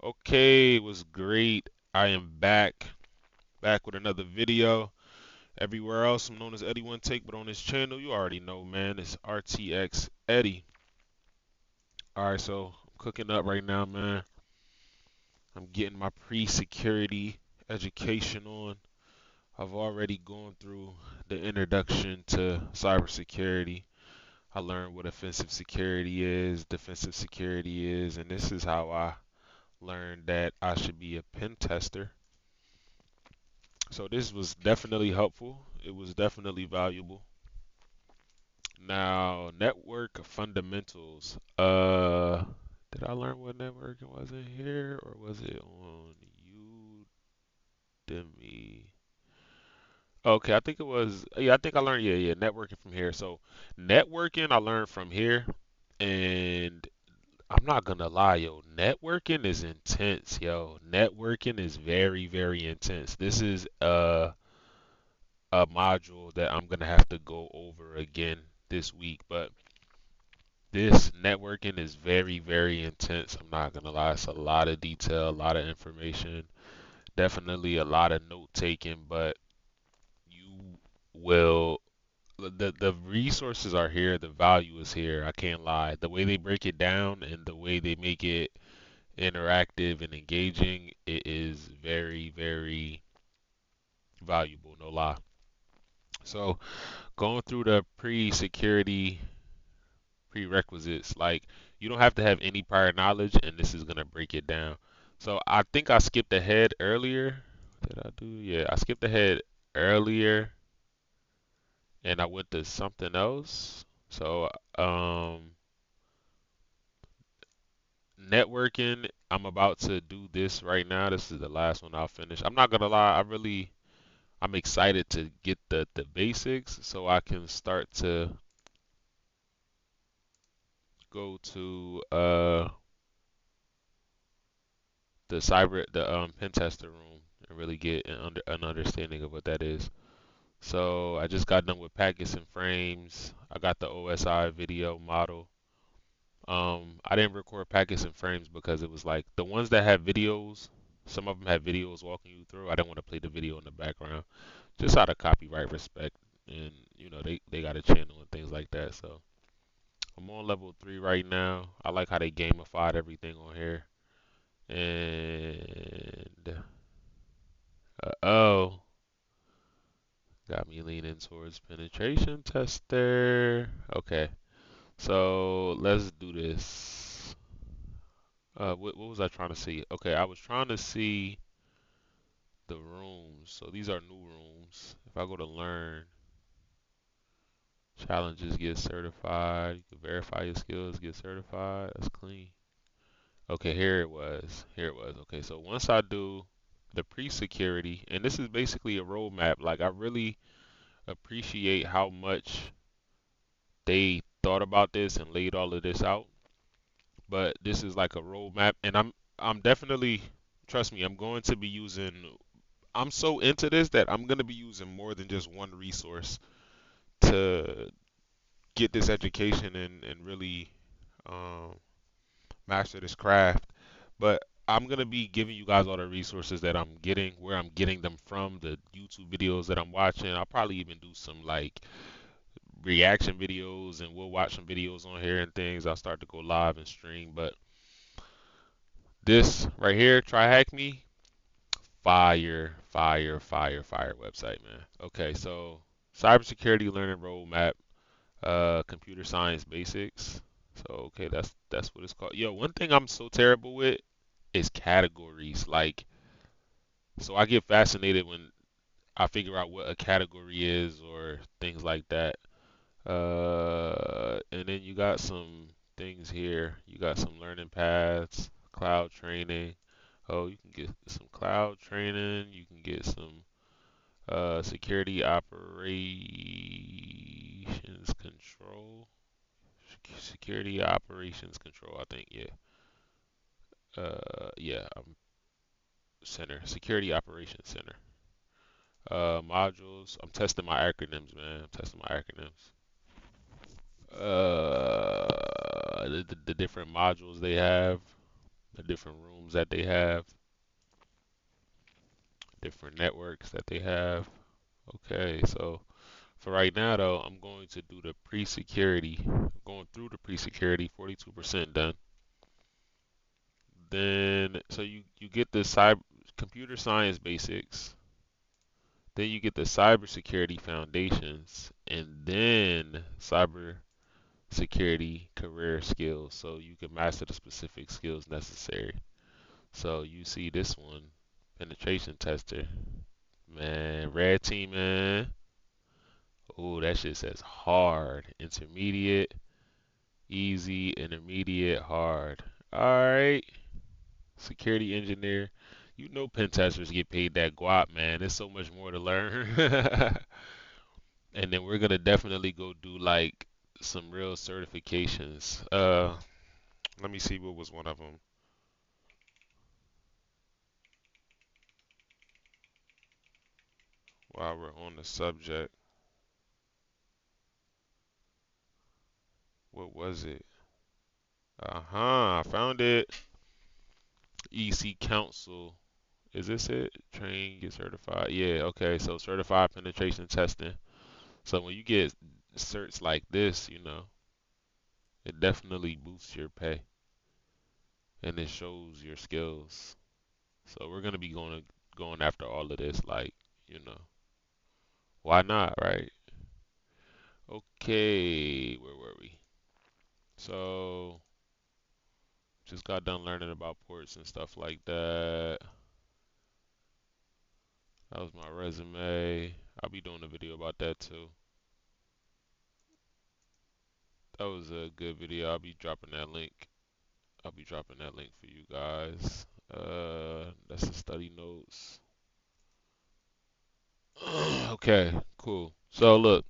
Okay, it was great. I am back with another video. Everywhere else, I'm known as Eddy One Take, but on this channel, you already know, man, it's RTX Eddy. All right, so I'm cooking up right now, man. I'm getting my pre-security education on. I've already gone through the introduction to cybersecurity. I learned what offensive security is, defensive security is, and this is how I learned that I should be a pen tester. So this was definitely helpful. It was definitely valuable. Now, network fundamentals. Did I learn what networking was in here or was it on Udemy? Okay, I think it was. Yeah, I think I learned. Yeah, networking from here. So, networking I learned from here, and I'm not gonna lie, yo. Networking is intense, yo. Networking is very, very intense. This is a module that I'm gonna have to go over again this week. But this networking is very, very intense. I'm not gonna lie. It's a lot of detail, a lot of information, definitely a lot of note taking, but you will the resources are here, the value is here. I can't lie. The way they break it down and the way they make it interactive and engaging, it is very, very valuable, no lie. So going through the pre-security prerequisites. Like you don't have to have any prior knowledge, and this is gonna break it down. So I think I skipped ahead earlier. Did I do? Yeah, I skipped ahead earlier, and I went to something else. So networking. I'm about to do this right now. This is the last one I'll finish. I'm not gonna lie. I'm excited to get the basics so I can start to go to the pen tester room and really get an understanding of what that is. So I just got done with packets and frames. I got the OSI video model. I didn't record packets and frames because it was like the ones that have videos. Some of them have videos walking you through. I didn't want to play the video in the background, just out of copyright respect, and they got a channel and things like that. So I'm on level 3 right now. I like how they gamified everything on here. And oh, got me leaning towards penetration tester. Okay, so let's do this. What was I trying to see? Okay, I was trying to see the rooms. So these are new rooms. If I go to learn, challenges, get certified. You can verify your skills, get certified. That's clean. Okay, here it was. Here it was. Okay, so once I do the pre-security, and this is basically a roadmap. Like I really appreciate how much they thought about this and laid all of this out. But this is like a roadmap, and I'm definitely, trust me, I'm going to be using. I'm so into this that I'm going to be using more than just one resource to get this education and really um, master this craft. But I'm gonna be giving you guys all the resources that I'm getting, where I'm getting them from, the YouTube videos that I'm watching. I'll probably even do some like reaction videos and we'll watch some videos on here and things. I'll start to go live and stream. But this right here, TryHackMe, fire website, man. Okay, so cybersecurity learning roadmap, computer science basics. So okay, that's what it's called. Yo, one thing I'm so terrible with is categories. Like, so I get fascinated when I figure out what a category is or things like that. And then you got some things here. You got some learning paths, cloud training. Oh, you can get some cloud training. You can get some security operations control. Security operations control, I think. Yeah. Yeah. Center. Security operations center. Modules. I'm testing my acronyms, man. I'm testing my acronyms. The different modules they have. the different rooms that they have, different networks that they have. Okay, so for right now though, I'm going to do the pre-security. Going through the pre-security, 42% done. Then so you get the cyber computer science basics, then you get the cybersecurity foundations, and then cybersecurity career skills, so you can master the specific skills necessary. So you see this one, penetration tester, man, red team, man. Oh, that shit says hard, intermediate, easy, intermediate, hard. All right, security engineer. You know pen testers get paid that guap, man. There's so much more to learn. And then we're gonna definitely go do like some real certifications. Let me see what was one of them while we're on the subject. What was it? Uh-huh, I found it. EC Council. Is this it? Train, get certified. Yeah, okay. So certified penetration testing. So when you get certs like this, it definitely boosts your pay and it shows your skills. So we're gonna be going after all of this, like, you know, why not, right? Okay, where were we? So just got done learning about ports and stuff like that. That was my resume. I'll be doing a video about that too. That was a good video. I'll be dropping that link. I'll be dropping that link for you guys. That's the study notes. Okay, cool. So look,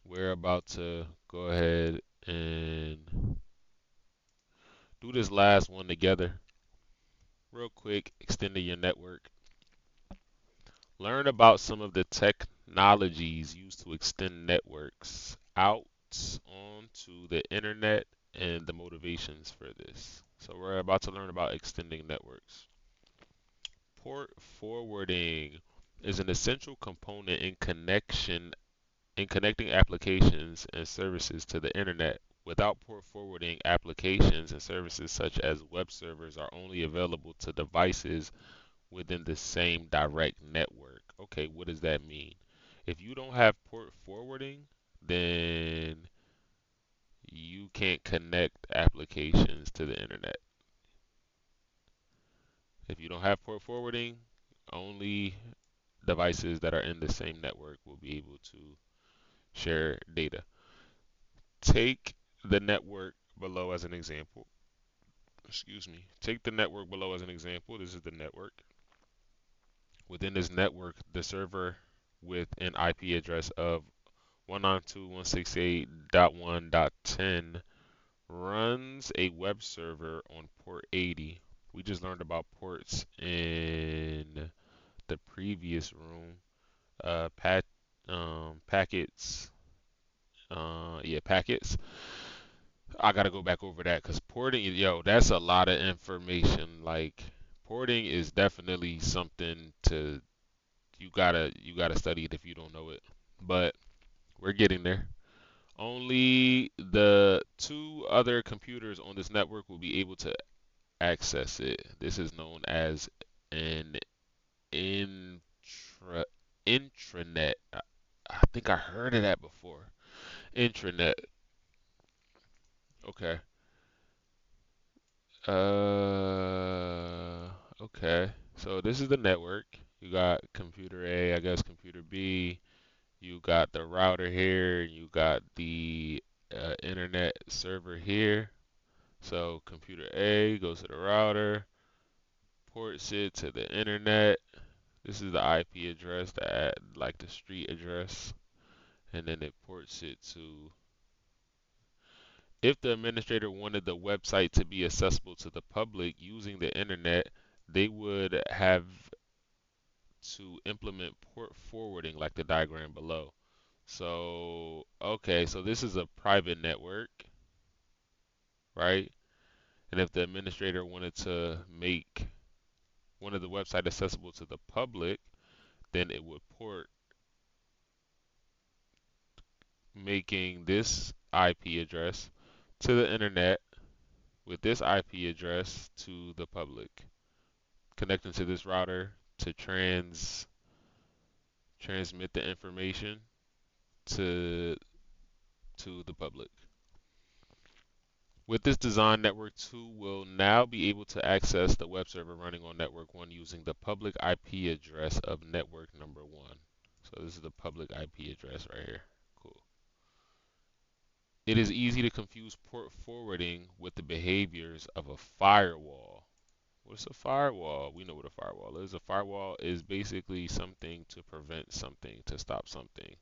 we're about to go ahead and do this last one together. Real quick, extending your network. Learn about some of the technologies used to extend networks out onto the internet and the motivations for this. So we're about to learn about extending networks. Port forwarding is an essential component in connecting applications and services to the internet. Without port forwarding, applications and services such as web servers are only available to devices within the same direct network. Okay, what does that mean? If you don't have port forwarding, then you can't connect applications to the internet. If you don't have port forwarding, only devices that are in the same network will be able to share data. Take the network below as an example. Excuse me. Take the network below as an example. This is the network. Within this network, the server with an IP address of 192.168.1.10 runs a web server on port 80. We just learned about ports in the previous room. Packets. Yeah, packets. I gotta go back over that because porting, yo, that's a lot of information. Like porting is definitely something to you gotta study it if you don't know it. But we're getting there. Only the two other computers on this network will be able to access it. This is known as an intra intranet. I think I heard of that before. Intranet. Okay. Okay. So this is the network. You got computer A, I guess computer B. You got the router here. You got the internet server here. So computer A goes to the router, ports it to the internet. This is the IP address, like the street address, and then it ports it to. If the administrator wanted the website to be accessible to the public using the internet, they would have to implement port forwarding like the diagram below. So, okay, so this is a private network, right? And if the administrator wanted to make one of the website accessible to the public, then it would port making this IP address to the internet with this IP address to the public, connecting to this router to transmit the information to the public. With this design, Network 2 will now be able to access the web server running on Network 1 using the public IP address of network number 1. So this is the public IP address right here. Cool. It is easy to confuse port forwarding with the behaviors of a firewall. What's a firewall? We know what a firewall is. A firewall is basically something to prevent something, to stop something.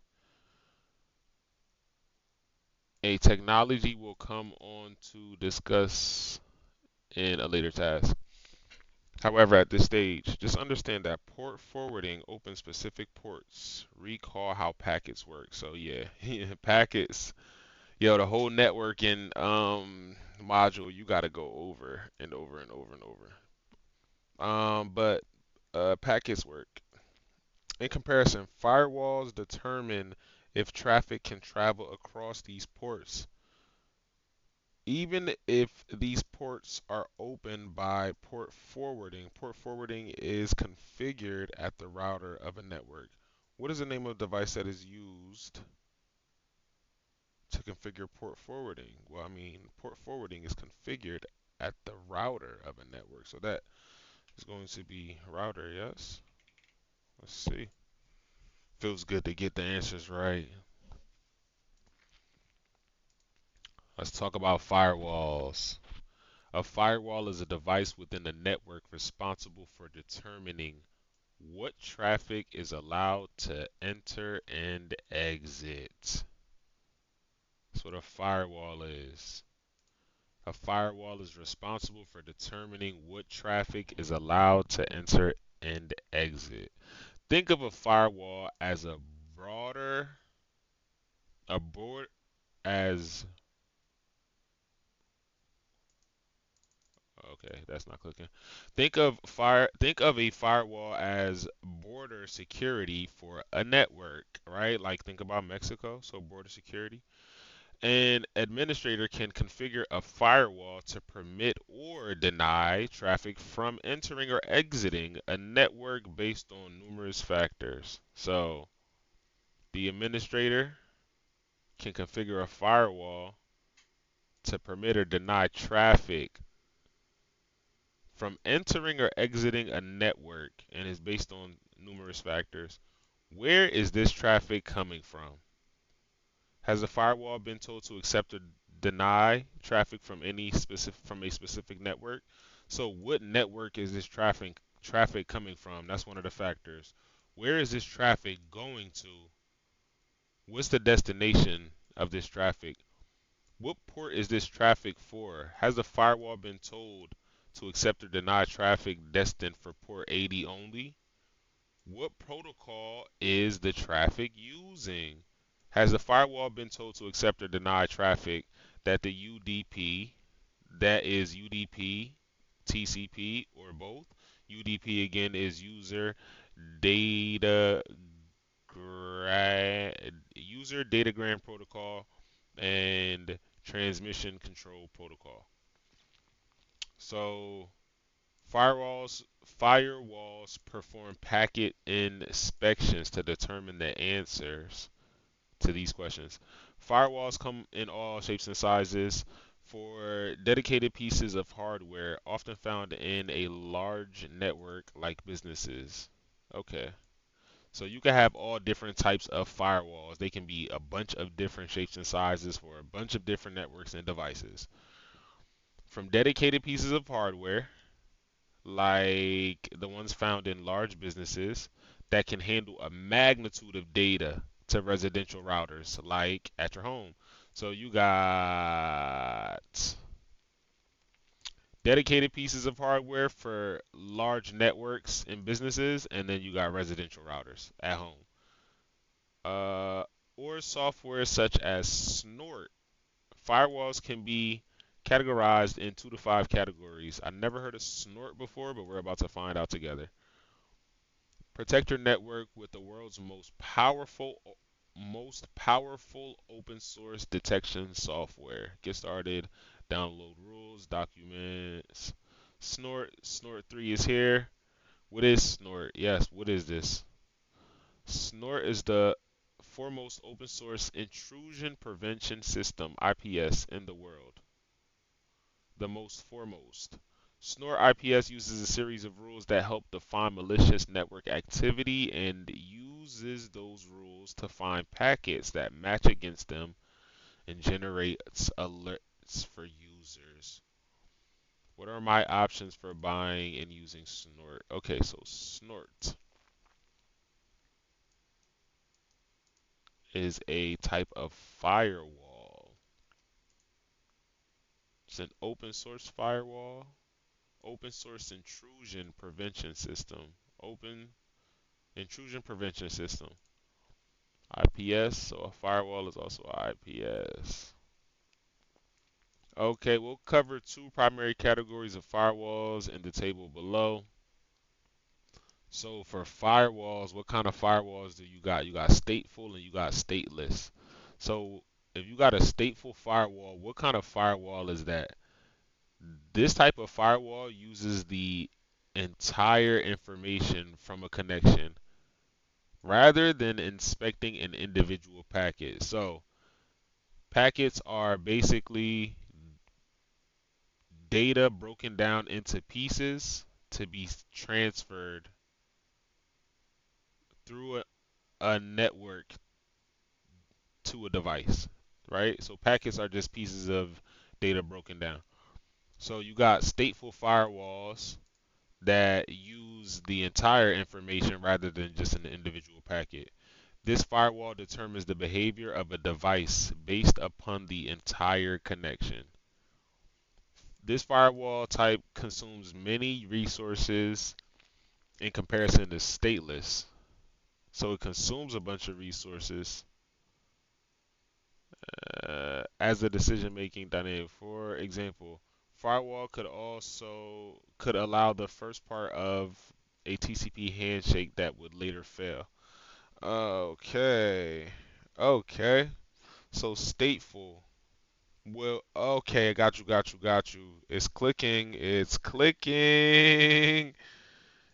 A technology will come on to discuss in a later task. However, at this stage, just understand that port forwarding opens specific ports. Recall how packets work. So yeah, packets. Yo, the whole networking module you got to go over and over and over and over. But packets work. In comparison, firewalls determine if traffic can travel across these ports, even if these ports are opened by port forwarding. Port forwarding is configured at the router of a network. What is the name of the device that is used to configure port forwarding? Well, I mean, port forwarding is configured at the router of a network. So that is going to be router, yes? Let's see. Feels good to get the answers right. Let's talk about firewalls. A firewall is a device within the network responsible for determining what traffic is allowed to enter and exit. That's what a firewall is. A firewall is responsible for determining what traffic is allowed to enter and exit. Think of a firewall as a board as okay, that's not clicking. Think of a firewall as border security for a network, right? Like think about Mexico, so border security. An administrator can configure a firewall to permit or deny traffic from entering or exiting a network based on numerous factors. So, the administrator can configure a firewall to permit or deny traffic from entering or exiting a network and is based on numerous factors. Where is this traffic coming from? Has the firewall been told to accept or deny traffic from a specific network? So what network is this traffic coming from? That's one of the factors. Where is this traffic going to? What's the destination of this traffic? What port is this traffic for? Has the firewall been told to accept or deny traffic destined for port 80 only? What protocol is the traffic using? Has the firewall been told to accept or deny traffic that the UDP, that is UDP, TCP, or both? UDP again is data user datagram protocol and transmission control protocol. So firewalls perform packet inspections to determine the answers to these questions. Firewalls come in all shapes and sizes for dedicated pieces of hardware often found in a large network like businesses. Okay. So you can have all different types of firewalls. They can be a bunch of different shapes and sizes for a bunch of different networks and devices. From dedicated pieces of hardware like the ones found in large businesses that can handle a magnitude of data to residential routers, like at your home. So you got dedicated pieces of hardware for large networks and businesses, and then you got residential routers at home. Uh, or software such as Snort. Firewalls categorized in 2 to 5 categories. I never heard of snort before, but we're about to find out together. Protect your network with the world's most powerful open source detection software. Get started. Download rules, documents. Snort 3 is here. What is Snort? Yes, what is this? Snort is the foremost open source intrusion prevention system, IPS, in the world. The most foremost. Snort IPS uses a series of rules that help define malicious network activity and uses those rules to find packets that match against them and generates alerts for users. What are my options for buying and using Snort? Okay, so Snort is a type of firewall. It's an open source firewall, open source intrusion prevention system, open intrusion prevention system. IPS, so a firewall is also IPS. Okay, we'll cover 2 primary categories of firewalls in the table below. So for firewalls, what kind of firewalls do you got? You got stateful and you got stateless. So if you got a stateful firewall, what kind of firewall is that? This type of firewall uses the entire information from a connection rather than inspecting an individual packet. So packets are basically data broken down into pieces to be transferred through a network to a device, right? So packets are just pieces of data broken down. So you got stateful firewalls that use the entire information rather than just an individual packet. This firewall determines the behavior of a device based upon the entire connection. This firewall type consumes many resources in comparison to stateless. So it consumes a bunch of resources as a decision making dynamic. For example, firewall could allow the first part of a TCP handshake that would later fail. Okay. Okay. So stateful. Well, okay, I got you. It's clicking. It's clicking.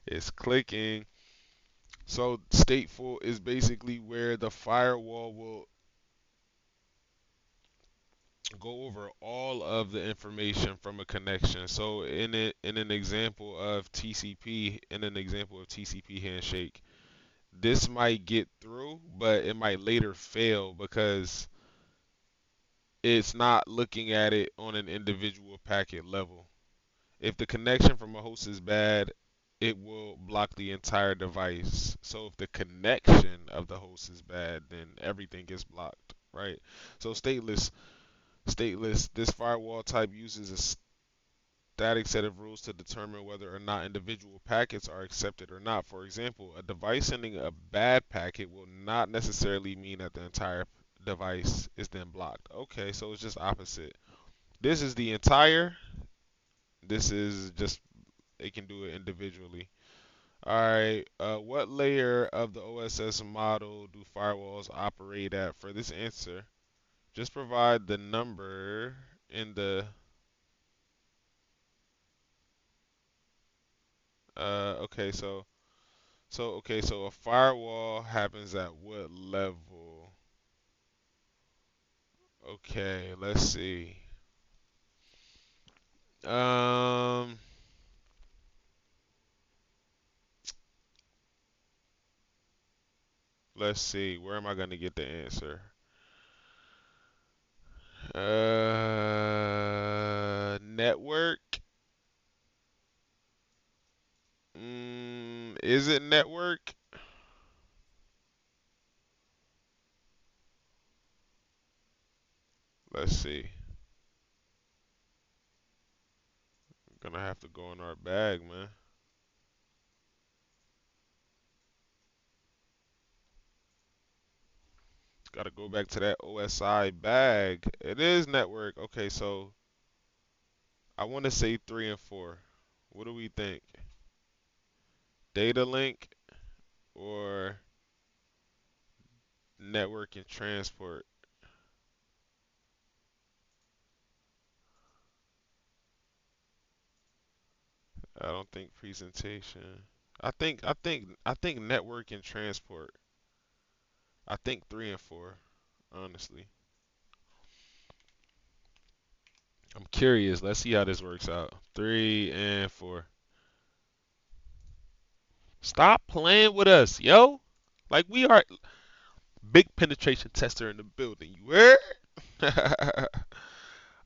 It's clicking. So stateful is basically where the firewall will go over all of the information from a connection. So in an example of TCP, in an example of TCP handshake, this might get through, but it might later fail because it's not looking at it on an individual packet level. If the connection from a host is bad, it will block the entire device. So if the connection of the host is bad, then everything gets blocked, right? So stateless, this firewall type uses a static set of rules to determine whether or not individual packets are accepted or not. For example, a device sending a bad packet will not necessarily mean that the entire device is then blocked. Okay, so it's just opposite. This is the entire. This is just it can do it individually. All right. What layer of the OSS model do firewalls operate at? For this answer, just provide the number in the. Okay, so a firewall happens at what level? Okay, let's see. Um, let's see. Where am I gonna get the answer? Network. Is it network? Let's see. Gonna have to go in our bag, man. Gotta go back to that OSI bag. It is network. Okay, so I want to say 3 and 4. What do we think? Data link or network and transport? I don't think presentation. I think network and transport. I think 3 and 4, honestly. I'm curious. Let's see how this works out. 3 and 4. Stop playing with us, yo. Like we are big penetration tester in the building. You heard?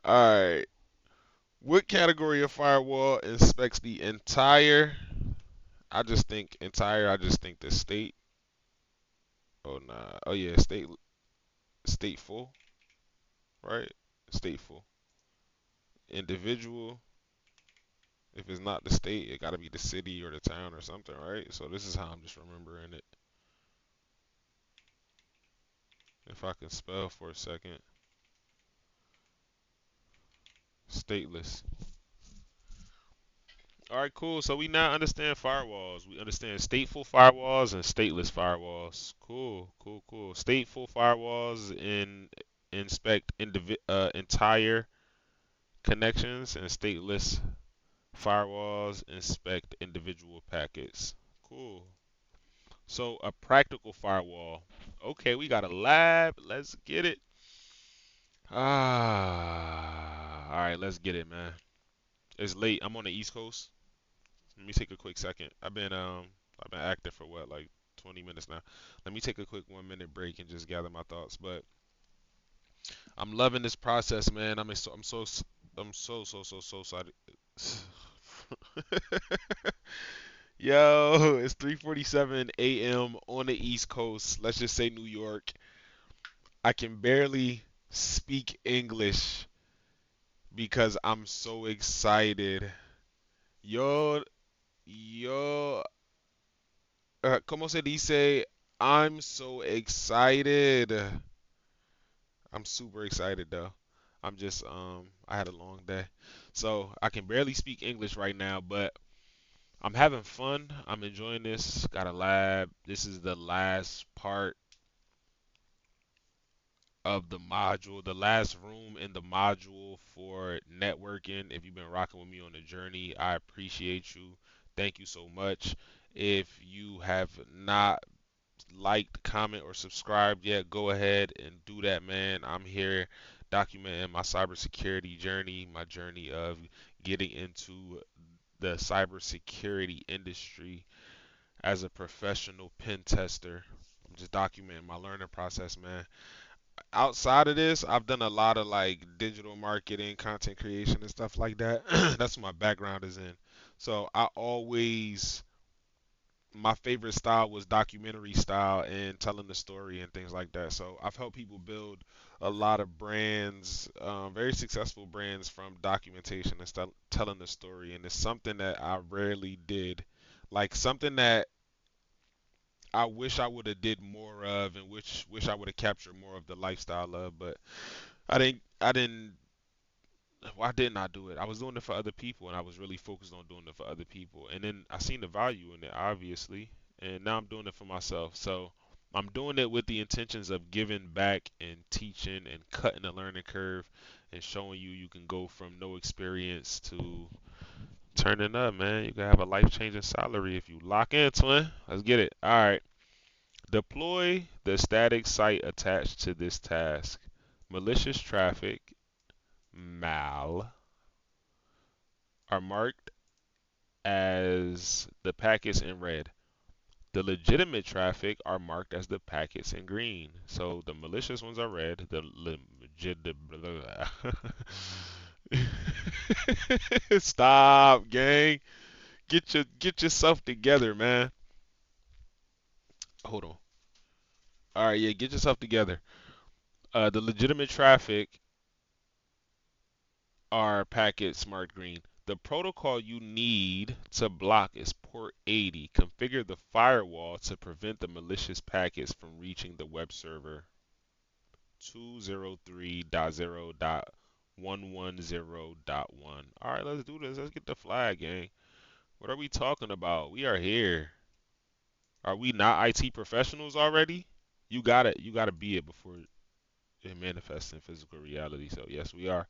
All right. What category of firewall inspects the entire? I just think entire. I just think the state. Oh nah. Oh yeah, stateful, right? Stateful. Individual. If it's not the state, it got to be the city or the town or something, right? So this is how I'm just remembering it. If I can spell for a second, stateless. All right, cool. So we now understand firewalls. We understand stateful firewalls and stateless firewalls. Cool, cool, cool. Stateful firewalls inspect entire connections, and stateless firewalls inspect individual packets. Cool. So a practical firewall. Okay, we got a lab. Let's get it. All right, let's get it, man. It's late. I'm on the East Coast. Let me take a quick second. I've been active for what, like 20 minutes now. Let me take a quick 1 minute break and just gather my thoughts. But I'm loving this process, man. I'm so excited. Yo, it's 3:47 a.m. on the East Coast. Let's just say New York. I can barely speak English because I'm so excited. Yo, yo, ¿cómo se dice? I'm so excited. I'm super excited though. I had a long day. So I can barely speak English right now, but I'm having fun. I'm enjoying this. Got a lab. This is the last part of the module, the last room in the module for networking. If you've been rocking with me on the journey, I appreciate you. Thank you so much. If you have not liked, comment, or subscribed yet, go ahead and do that, man. I'm here documenting my cybersecurity journey, my journey of getting into the cybersecurity industry as a professional pen tester. I'm just documenting my learning process, man. Outside of this, I've done a lot of like digital marketing, content creation, and stuff like that. That's what my background is in. So my favorite style was documentary style and telling the story and things like that. So I've helped people build a lot of brands, very successful brands from documentation and telling the story. And it's something that I rarely did, like something that I wish I would have did more of, and wish I would have captured more of the lifestyle of, but I didn't. Why didn't I do it? I was doing it for other people, and I was really focused on doing it for other people. And then I seen the value in it, obviously, and now I'm doing it for myself. So I'm doing it with the intentions of giving back and teaching and cutting the learning curve and showing you can go from no experience to turning up, man. You can have a life-changing salary if you lock in, twin. Let's get it. All right. Deploy the static site attached to this task. Malicious traffic, mal, are marked as the packets in red. The legitimate traffic are marked as the packets in green. So the malicious ones are red. The legit. Stop, gang. Get yourself together, man. Hold on. All right, yeah, get yourself together. The legitimate traffic are packets marked green. The protocol you need to block is port 80. Configure the firewall to prevent the malicious packets from reaching the web server 203.0.1. 110.1. All right, let's do this. Let's get the flag, gang. What are we talking about? We are here. Are we not IT professionals already? You got it. You got to be it before it manifests in physical reality. So yes, we are.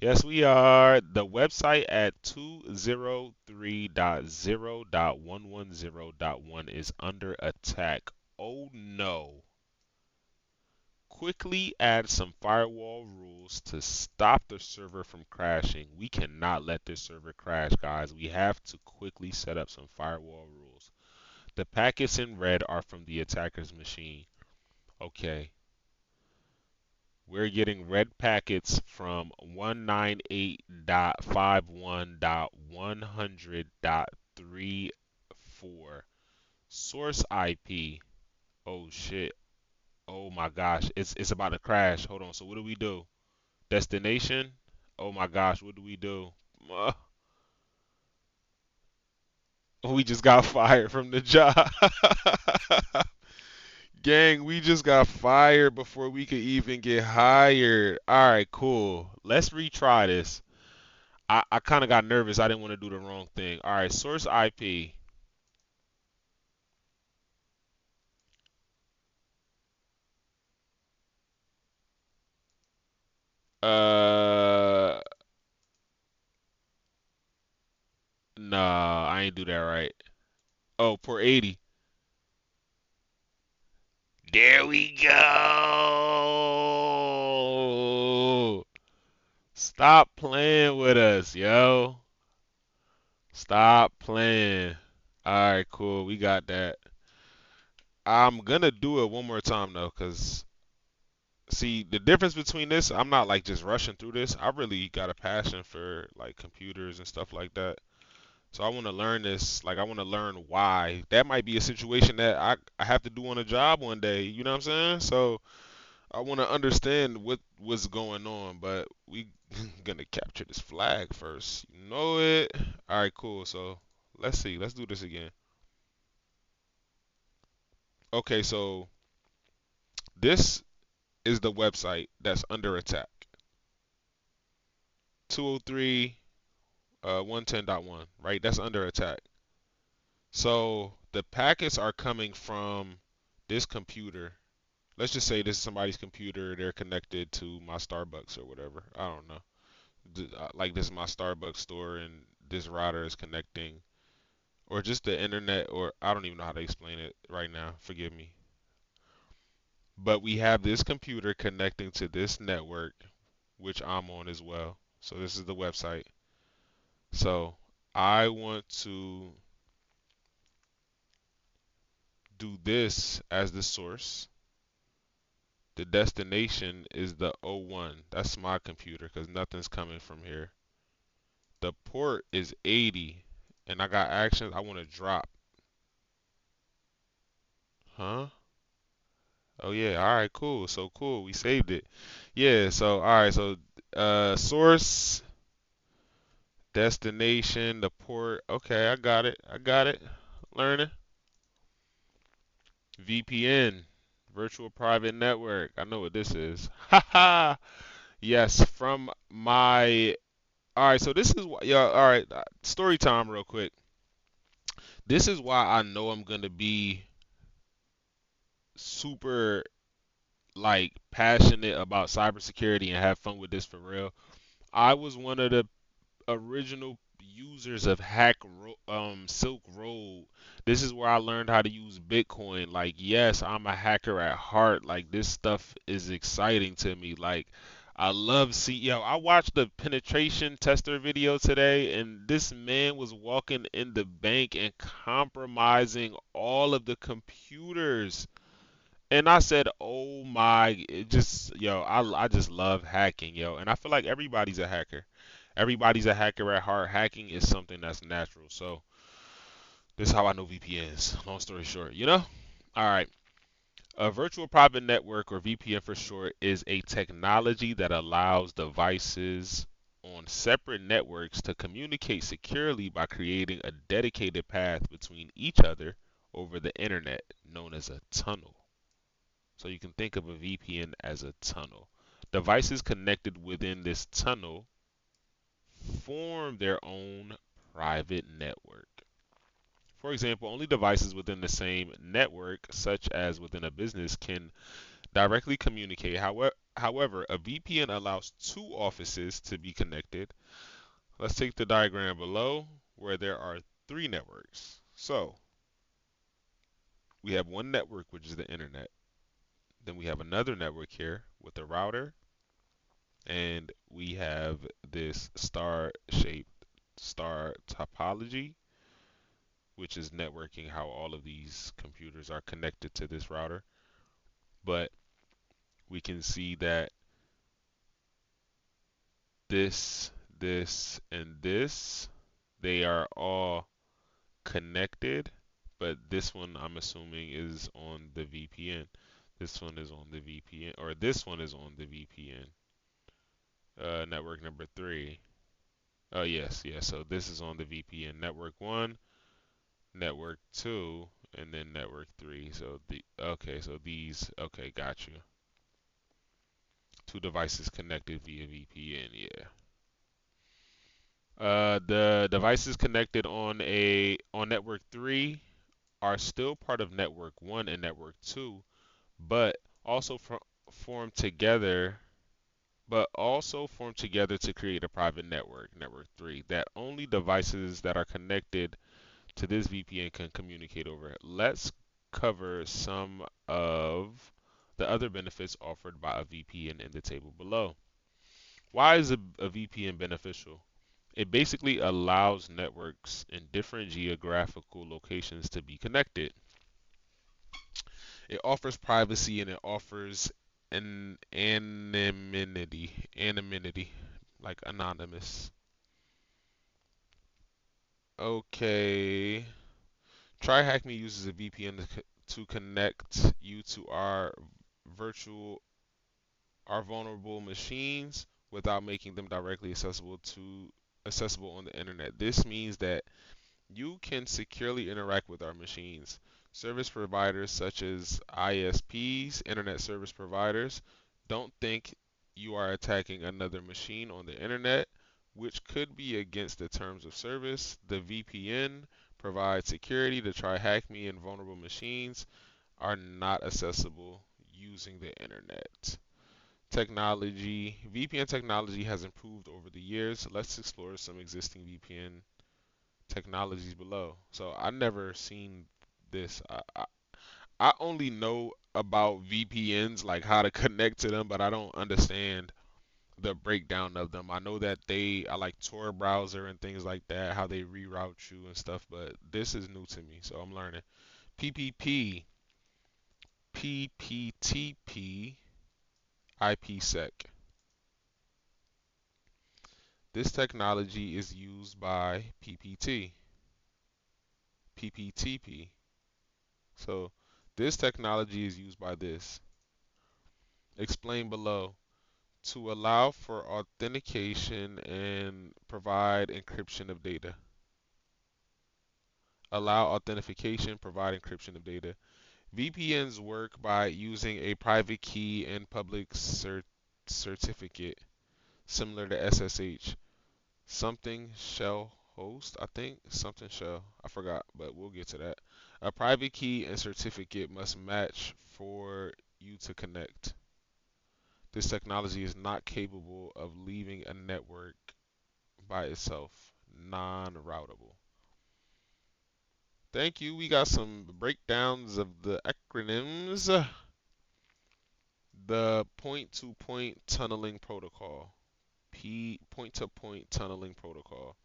Yes, we are. The website at 203.0.110.1 is under attack. Oh no. Quickly add some firewall rules to stop the server from crashing. We cannot let this server crash, guys. We have to quickly set up some firewall rules. The packets in red are from the attacker's machine. Okay. We're getting red packets from 198.51.100.34. Source IP. Oh shit. Oh my gosh. It's about to crash. Hold on. So what do we do? Destination? Oh my gosh, what do we do? Uh, we just got fired from the job. Gang, we just got fired before we could even get hired. All right, cool. Let's retry this. I kind of got nervous. I didn't want to do the wrong thing. All right, source IP. Uh, nah, I ain't do that right. Oh, port 80. There we go. Stop playing with us, yo. Stop playing. All right, cool. We got that. I'm gonna do it one more time though, cause see the difference between this, I'm not like just rushing through this. I really got a passion for like computers and stuff like that. So I want to learn this. Like I want to learn why. That might be a situation that I have to do on a job one day. You know what I'm saying? So I want to understand what's going on. But we gonna capture this flag first. You know it. All right, cool. So let's see. Let's do this again. Okay, so this is the website that's under attack. 203 110.1, right? That's under attack. So the packets are coming from this computer. Let's just say this is somebody's computer. They're connected to my Starbucks or whatever. I don't know. Like this is my Starbucks store and this router is connecting, or just the internet, or I don't even know how to explain it right now. Forgive me. But we have this computer connecting to this network, which I'm on as well. So this is the website. So I want to do this as the source. The destination is the O1. That's my computer because nothing's coming from here. The port is 80, and I got actions I want to drop. Huh? Oh yeah. All right. Cool. So cool. We saved it. Yeah. So all right. So source, destination, the port. Okay. I got it. I got it. Learning. VPN, virtual private network. I know what this is. Haha. Yes. From my. All right. So this is what. Yeah. All right. Story time, real quick. This is why I know I'm gonna be super like passionate about cybersecurity and have fun with this for real. I was one of the original users of Silk Road. This is where I learned how to use Bitcoin. Like, yes, I'm a hacker at heart. Like, this stuff is exciting to me. Like, I love yo, I watched the penetration tester video today, and this man was walking in the bank and compromising all of the computers. And I said, "Oh my!" It just, yo, I just love hacking, yo, and I feel like everybody's a hacker. Everybody's a hacker at heart. Hacking is something that's natural. So this is how I know VPNs. Long story short, you know. All right. A virtual private network, or VPN for short, is a technology that allows devices on separate networks to communicate securely by creating a dedicated path between each other over the internet, known as a tunnel. So you can think of a VPN as a tunnel. Devices connected within this tunnel form their own private network. For example, only devices within the same network, such as within a business, can directly communicate. However, a VPN allows two offices to be connected. Let's take the diagram below where there are three networks. So we have one network, which is the internet. Then we have another network here with a router, and we have this star-shaped star topology, which is networking how all of these computers are connected to this router. But we can see that this, this, and this, they are all connected, but this one I'm assuming is on the VPN. This one is on the VPN, or this one is on the VPN. Network number three. Oh, yes, yes. So this is on the VPN. Network one, network two, and then network three. So okay, so these, okay, got you. Two devices connected via VPN, yeah. The devices connected on network three are still part of network one and network two, but also form together, to create a private network, network three, that only devices that are connected to this VPN can communicate over it. Let's cover some of the other benefits offered by a VPN in the table below. Why is a VPN beneficial? It basically allows networks in different geographical locations to be connected. It offers privacy and it offers an anonymity, like anonymous. Okay. TryHackMe uses a VPN to connect you to virtual, our vulnerable machines without making them directly accessible on the internet. This means that you can securely interact with our machines. Service providers such as ISPs, internet service providers, don't think you are attacking another machine on the internet, which could be against the terms of service. The VPN provides security to TryHackMe, and vulnerable machines are not accessible using the internet. Technology. VPN technology has improved over the years. Let's explore some existing VPN technologies below. So I never seen this. I only know about VPNs, like how to connect to them, but I don't understand the breakdown of them. I know that they are like Tor browser and things like that, how they reroute you and stuff, but this is new to me, so I'm learning. PPP, PPTP, IPsec. This technology is used by PPT, PPTP. So this technology is used by this. Explain below. To allow for authentication and provide encryption of data. Allow authentication, provide encryption of data. VPNs work by using a private key and public certificate, similar to SSH. Something shell host, I think. Something shell. I forgot, but we'll get to that. A private key and certificate must match for you to connect. This technology is not capable of leaving a network by itself, non-routable. Thank you. We got some breakdowns of the acronyms. The point-to-point tunneling protocol, point-to-point tunneling protocol,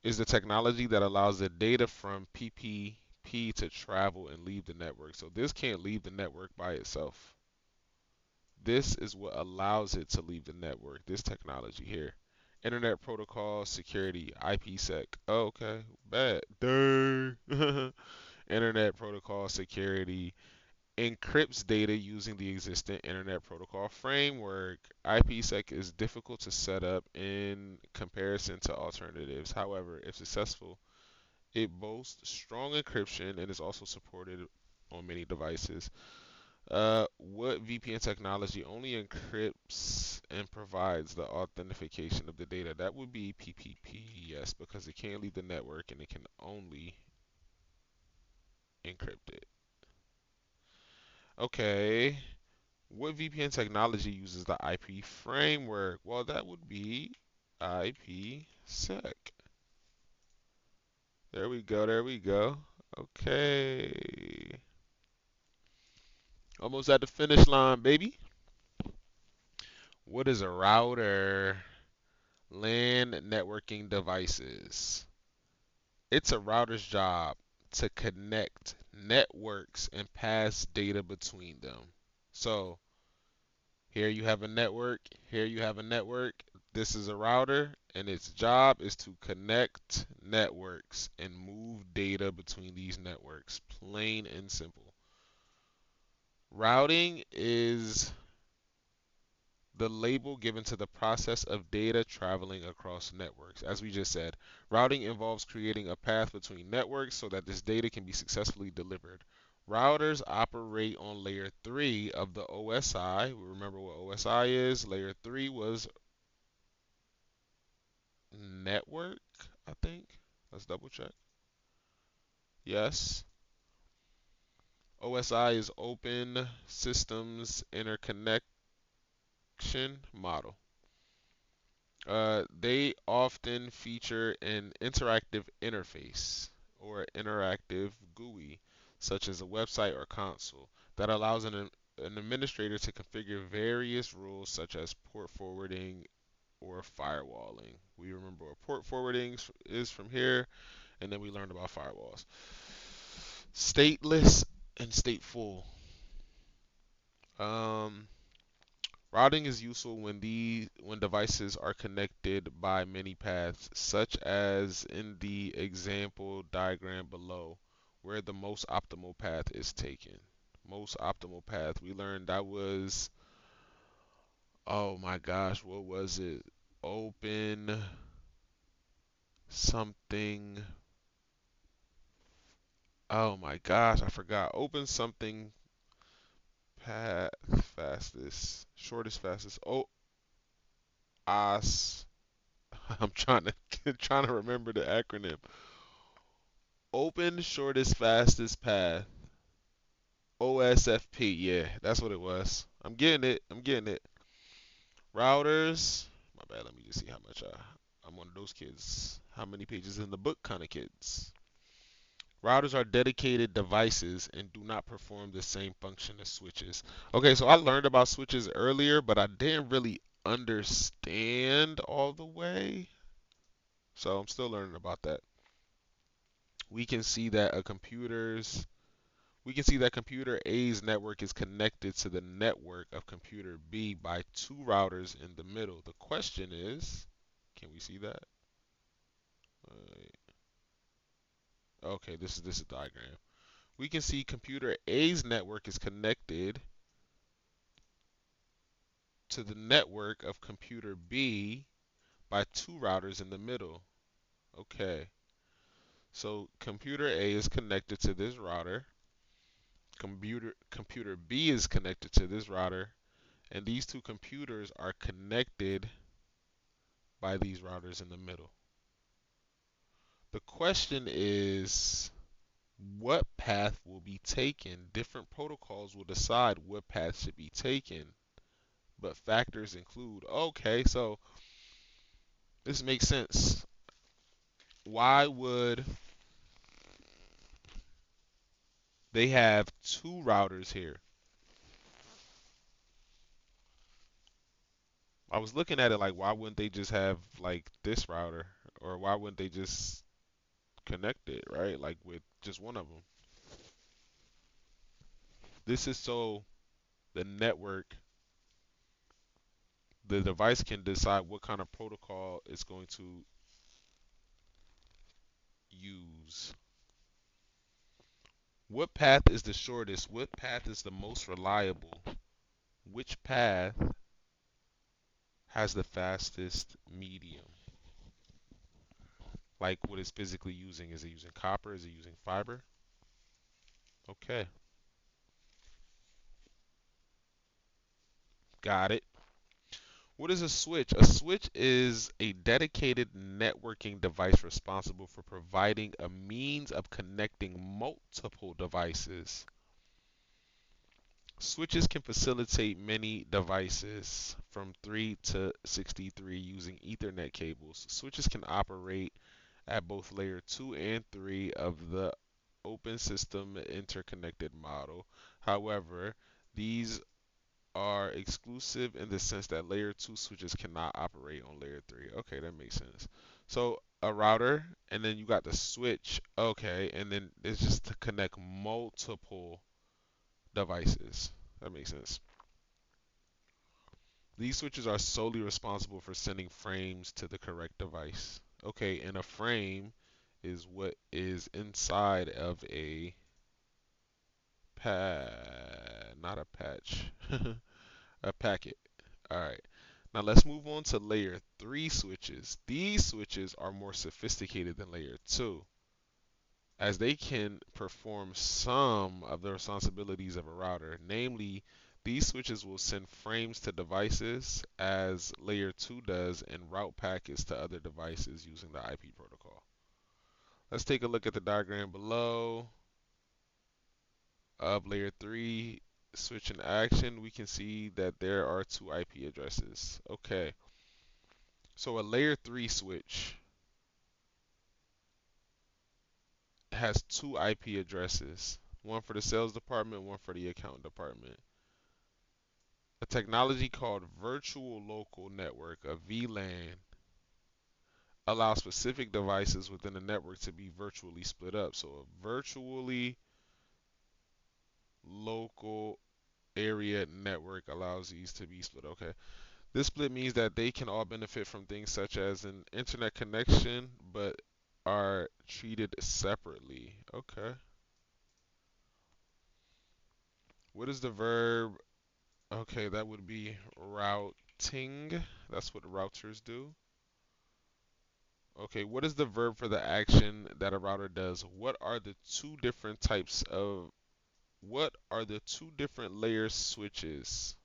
is the technology that allows the data from PPP to travel and leave the network. So this can't leave the network by itself. This is what allows it to leave the network, this technology here. Internet Protocol Security, IPsec. Oh, okay, bad. Dang. Internet Protocol Security encrypts data using the existing Internet Protocol framework. IPsec is difficult to set up in comparison to alternatives. However, if successful, it boasts strong encryption and is also supported on many devices. What VPN technology only encrypts and provides the authentication of the data? That would be PPP, yes, because it can't leave the network and it can only encrypt it. Okay. What VPN technology uses the IP framework? Well, that would be IPsec. There we go, there we go. Okay. Almost at the finish line, baby. What is a router? LAN networking devices. It's a router's job to connect networks and pass data between them. So here you have a network, here you have a network. This is a router, and its job is to connect networks and move data between these networks. Plain and simple. Routing is the label given to the process of data traveling across networks. As we just said, routing involves creating a path between networks so that this data can be successfully delivered. Routers operate on layer 3 of the OSI. We remember what OSI is. Layer 3 was network, I think. Let's double check. Yes. OSI is Open Systems Interconnection Model. They often feature an interactive interface or interactive GUI, such as a website or console, that allows an administrator to configure various rules such as port forwarding or firewalling. We remember what port forwarding is from here, and then we learned about firewalls. Stateless and stateful. Um, Routing is useful when devices are connected by many paths, such as in the example diagram below, where the most optimal path is taken. Most optimal path. We learned that was, oh my gosh, what was it? Open something. Oh my gosh, I forgot. Open something path fastest, shortest fastest. Oh, as I'm trying to trying to remember the acronym. Open shortest fastest path. OSFP. Yeah, that's what it was. I'm getting it. I'm getting it. Routers. My bad. Let me just see how much I'm one of those kids. How many pages in the book kind of kids. Routers are dedicated devices and do not perform the same function as switches. Okay, so I learned about switches earlier, but I didn't really understand all the way. So I'm still learning about that. We can see that a computer's We can see that computer A's network is connected to the network of computer B by two routers in the middle. The question is, can we see that? Okay, this is a diagram. We can see computer A's network is connected to the network of computer B by two routers in the middle. Okay, so computer A is connected to this router. Computer B is connected to this router, and these two computers are connected by these routers in the middle. The question is, what path will be taken? Different protocols will decide what path should be taken, but factors include, okay, so this makes sense. Why would they have two routers here? I was looking at it like, why wouldn't they just have like this router? Or why wouldn't they just connect it, right? Like with just one of them. This is so the network, the device can decide what kind of protocol it's going to use. What path is the shortest? What path is the most reliable? Which path has the fastest medium? Like what it's physically using. Is it using copper? Is it using fiber? Okay. Got it. What is a switch? A switch is a dedicated networking device responsible for providing a means of connecting multiple devices. Switches can facilitate many devices from 3 to 63 using Ethernet cables. Switches can operate at both layer 2 and 3 of the open system interconnected model. However, these are exclusive in the sense that layer 2 switches cannot operate on layer 3. Okay, that makes sense. So a router, and then you got the switch. Okay, and then it's just to connect multiple devices. That makes sense. These switches are solely responsible for sending frames to the correct device. Okay, and a frame is what is inside of a not a patch, a packet. All right. Now let's move on to layer 3 switches. These switches are more sophisticated than layer 2, as they can perform some of the responsibilities of a router. Namely, these switches will send frames to devices as layer 2 does and route packets to other devices using the IP protocol. Let's take a look at the diagram below of layer 3 switch in action. We can see that there are two IP addresses. Okay, so a layer 3 switch has two IP addresses, one for the sales department, one for the account department. A technology called virtual local network, a VLAN, allows specific devices within the network to be virtually split up. So a virtually local area network allows these to be split. Okay. This split means that they can all benefit from things such as an internet connection, but are treated separately. Okay. What is the verb? Okay, that would be routing. That's what routers do. Okay, what is the verb for the action that a router does? What are the two different layer switches?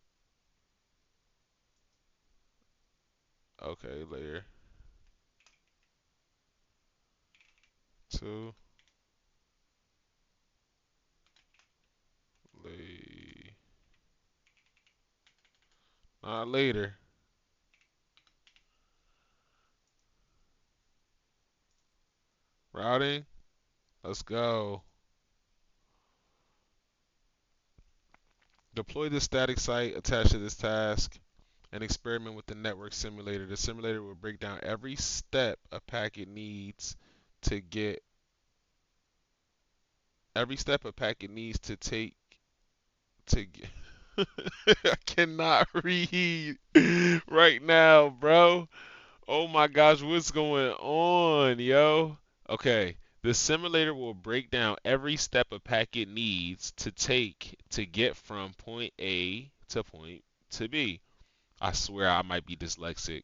Okay, layer 2, lay not later. Routing. Let's go. Deploy the static site attached to this task and experiment with the network simulator. The simulator will break down every step a packet needs to get every step a packet needs to take to get I cannot read right now, bro. Oh my gosh, what's going on, yo? Okay, the simulator will break down every step a packet needs to take to get from point A to point to B. I swear I might be dyslexic.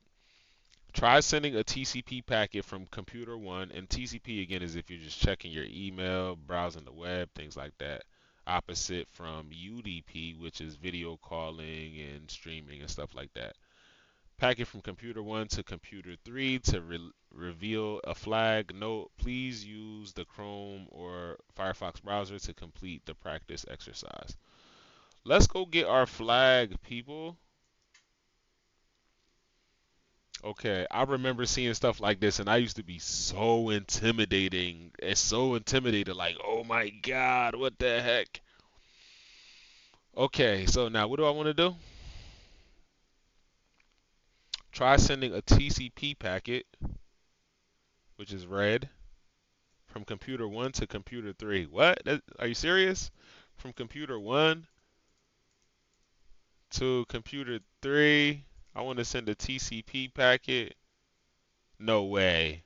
Try sending a TCP packet from computer one, and TCP again is if you're just checking your email, browsing the web, things like that. Opposite from UDP, which is video calling and streaming and stuff like that. Packet from computer one to computer three to reveal a flag. Note, please use the Chrome or Firefox browser to complete the practice exercise. Let's go get our flag, people. Okay, I remember seeing stuff like this, and I used to be so intimidating. It's so intimidated, like, oh my God, what the heck? Okay, so now what do I want to do? Try sending a TCP packet, which is red, from computer 1 to computer 3. What? Are you serious? From computer 1 to computer 3, I want to send a TCP packet. No way.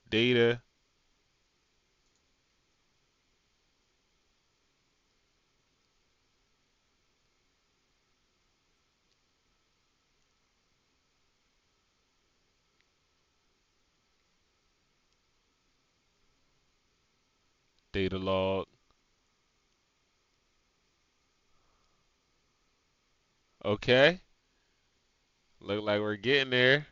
Data, data log. Okay. Look like we're getting there.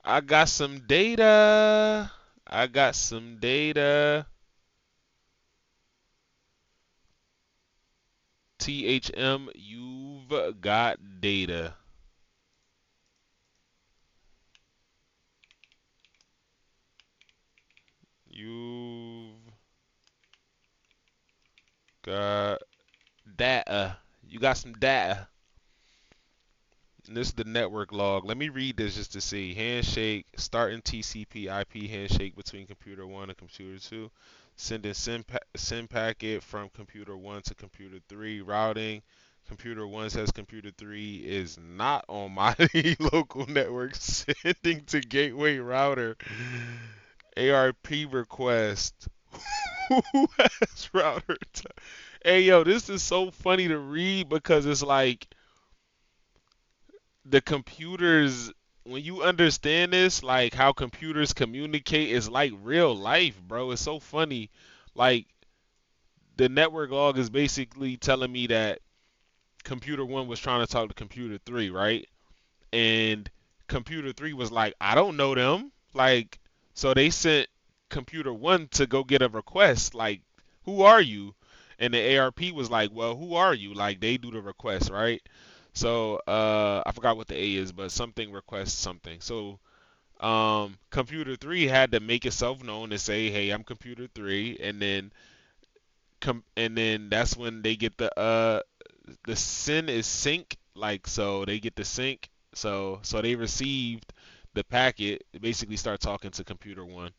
I got some data. I got some data. THM, you've got data. You've got data. You got some data. And this is the network log. Let me read this just to see. Handshake, starting TCP IP handshake between computer 1 and computer 2. Sending send packet from computer 1 to computer 3. Routing. Computer 1 says computer 3 is not on my local network. Sending to gateway router. ARP request. Who has router? Hey, yo, this is so funny to read because it's like the computers, when you understand this, like how computers communicate is like real life, bro. It's so funny. Like the network log is basically telling me that computer 1 was trying to talk to computer 3, right? And computer 3 was like, I don't know them. Like, so they sent computer 1 to go get a request, like, who are you? And the ARP was like, well, who are you? Like, they do the request, right? So I forgot what the A is, but something request something. So computer 3 had to make itself known and say, hey, I'm computer 3, and then that's when they get the SYN is sync, like, so they get the sync, so they received the packet, basically start talking to computer 1,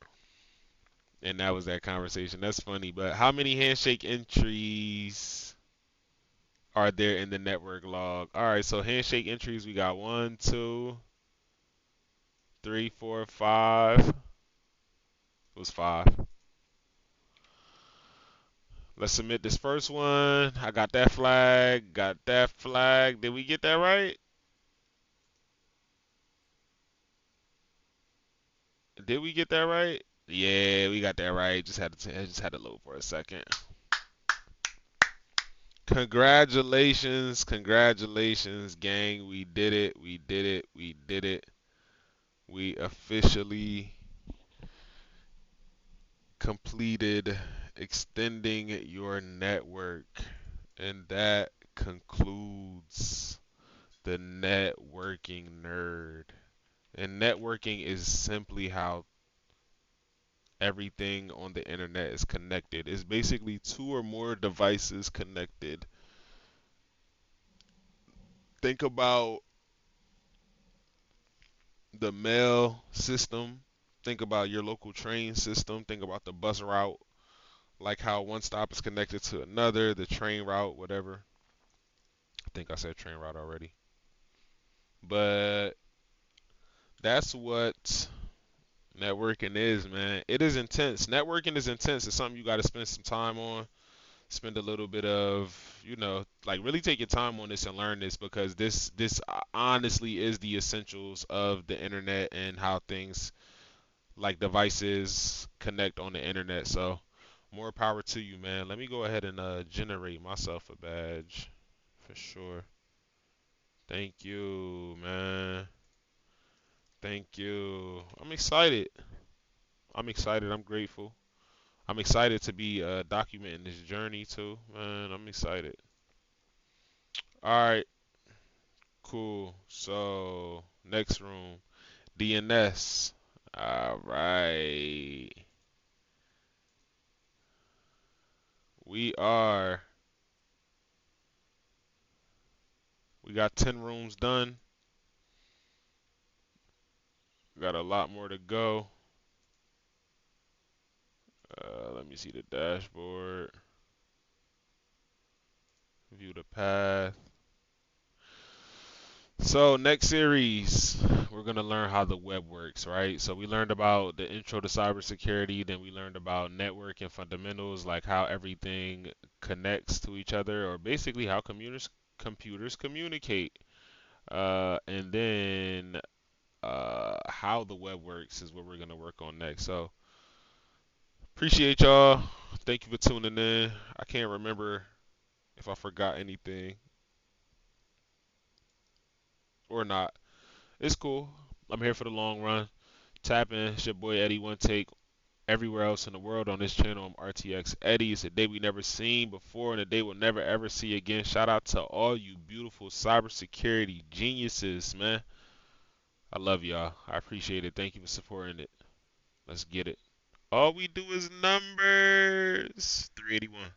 and that was that conversation. That's funny. But how many handshake entries are there in the network log? All right, so handshake entries, we got one, two, three, four, five. It was five. Let's submit this first one. I got that flag. Got that flag. Did we get that right? Did we get that right? Yeah, we got that right. Just had to load for a second. Congratulations, gang. We did it. We did it. We did it. We officially completed extending your network. And that concludes the networking nerd. And networking is simply how everything on the internet is connected. It's basically two or more devices connected. Think about the mail system. Think about your local train system. Think about the bus route, like how one stop is connected to another, the train route, whatever. I think I said train route already. But that's what networking is, man. It is intense. Networking is intense. It's something you got to spend some time on. Spend a little bit of, like really take your time on this and learn this, because this honestly is the essentials of the internet and how things like devices connect on the internet. So more power to you, man. Let me go ahead and generate myself a badge for sure. Thank you, man. Thank you. I'm excited. I'm excited. I'm grateful. I'm excited to be documenting this journey too, man. I'm excited. All right, cool. So next room, DNS. All right, we are. We got 10 rooms done. Got a lot more to go. Let me see the dashboard. View the path. So next series, we're gonna learn how the web works, right? So we learned about the intro to cybersecurity, then we learned about networking fundamentals, like how everything connects to each other, or basically how computers communicate. And then how the web works is what we're gonna work on next. So Appreciate y'all. Thank you for tuning in. I can't remember if I forgot anything or not. It's cool. I'm here for the long run. Tap in. It's your boy Eddie One Take. Everywhere else in the world on this channel, I'm RTX Eddy. It's a day we never seen before and a day we'll never ever see again. Shout out to all you beautiful cybersecurity geniuses, man. I love y'all. I appreciate it. Thank you for supporting it. Let's get it. All we do is numbers. 381.